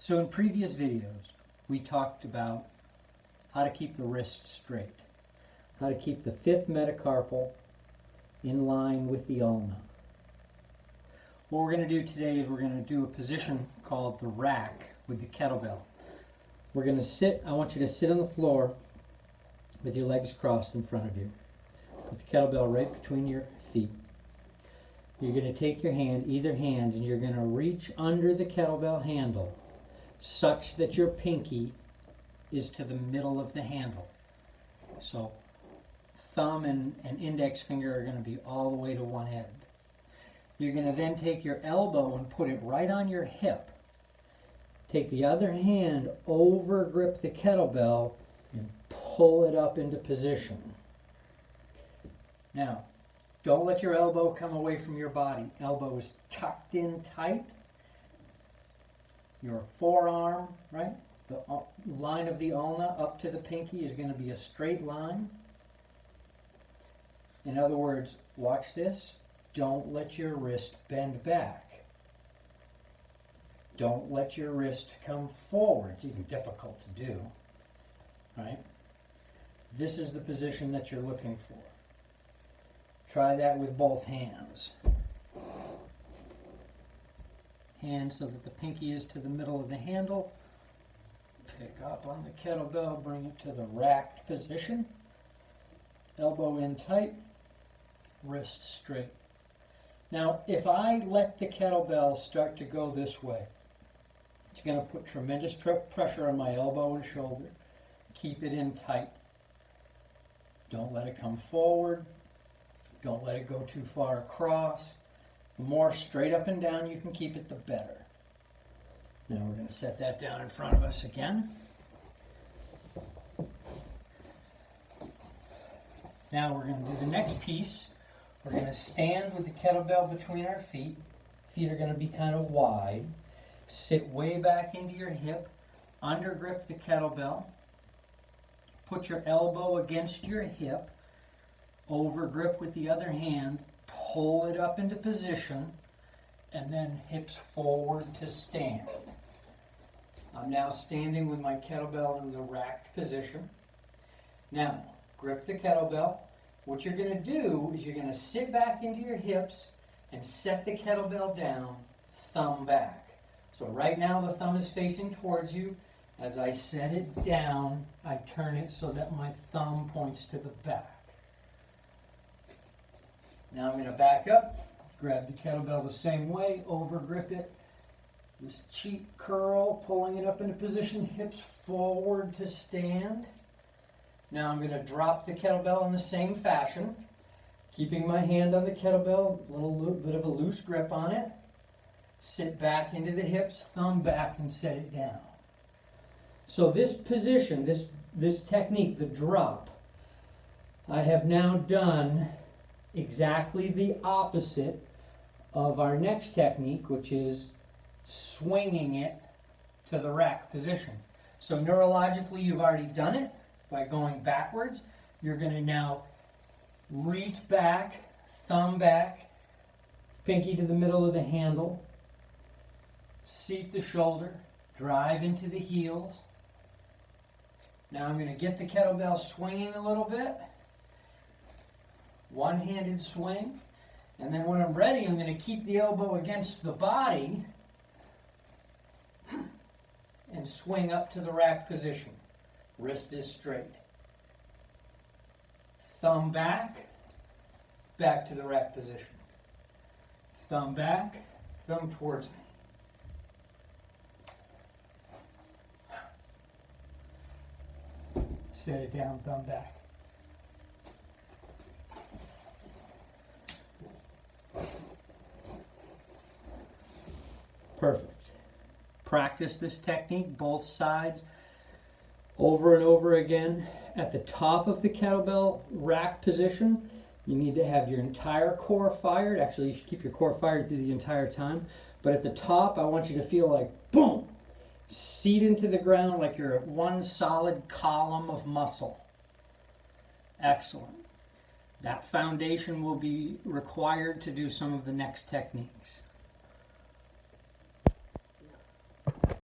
So in previous videos, we talked about how to keep the wrist straight, how to keep the fifth metacarpal in line with the ulna. What we're going to do today is we're going to do a position called the rack with the kettlebell. We're going to sit, I want you to sit on the floor with your legs crossed in front of you, with the kettlebell right between your feet. You're going to take your hand, either hand, and you're going to reach under the kettlebell handle such that your pinky is to the middle of the handle. So thumb and index finger are going to be all the way to one end. You're going to then take your elbow and put it right on your hip. Take the other hand, over grip the kettlebell, and pull it up into position. Now, don't let your elbow come away from your body. Elbow is tucked in tight. Your forearm, right? The line of the ulna up to the pinky is going to be a straight line. In other words, watch this. Don't let your wrist bend back. Don't let your wrist come forward. It's even difficult to do, right? This is the position that you're looking for. Try that with both hands. Hand so that the pinky is to the middle of the handle. Pick up on the kettlebell, bring it to the racked position. Elbow in tight, wrist straight. Now, if I let the kettlebell start to go this way, it's going to put tremendous pressure on my elbow and shoulder. Keep it in tight. Don't let it come forward. Don't let it go too far across. The more straight up and down you can keep it, the better. Now we're going to set that down in front of us again. Now we're going to do the next piece. We're going to stand with the kettlebell between our feet. Feet are going to be kind of wide. Sit way back into your hip. Under grip the kettlebell. Put your elbow against your hip. Over grip with the other hand. Pull it up into position. And then hips forward to stand. I'm now standing with my kettlebell in the racked position. Now, grip the kettlebell. What you're going to do is you're going to sit back into your hips and set the kettlebell down, thumb back. So right now the thumb is facing towards you. As I set it down, I turn it so that my thumb points to the back. Now I'm going to back up, grab the kettlebell the same way, over grip it. This cheek curl, pulling it up into position, hips forward to stand. Now I'm going to drop the kettlebell in the same fashion, keeping my hand on the kettlebell, a little bit of a loose grip on it. Sit back into the hips, thumb back, and set it down. So this position, this technique, the drop, I have now done exactly the opposite of our next technique, which is swinging it to the rack position. So neurologically, you've already done it by going backwards. You're going to now reach back, thumb back, pinky to the middle of the handle, seat the shoulder, drive into the heels. Now I'm going to get the kettlebell swinging a little bit. One-handed swing. And then when I'm ready, I'm going to keep the elbow against the body and swing up to the rack position. Wrist is straight. Thumb back, back to the rack position. Thumb back, thumb towards me. Set it down, thumb back. Perfect. Practice this technique, both sides, over and over again. At the top of the kettlebell rack position, you need to have your entire core fired. Actually, you should keep your core fired through the entire time. But at the top, I want you to feel like, boom, seat into the ground like you're one solid column of muscle. Excellent. That foundation will be required to do some of the next techniques.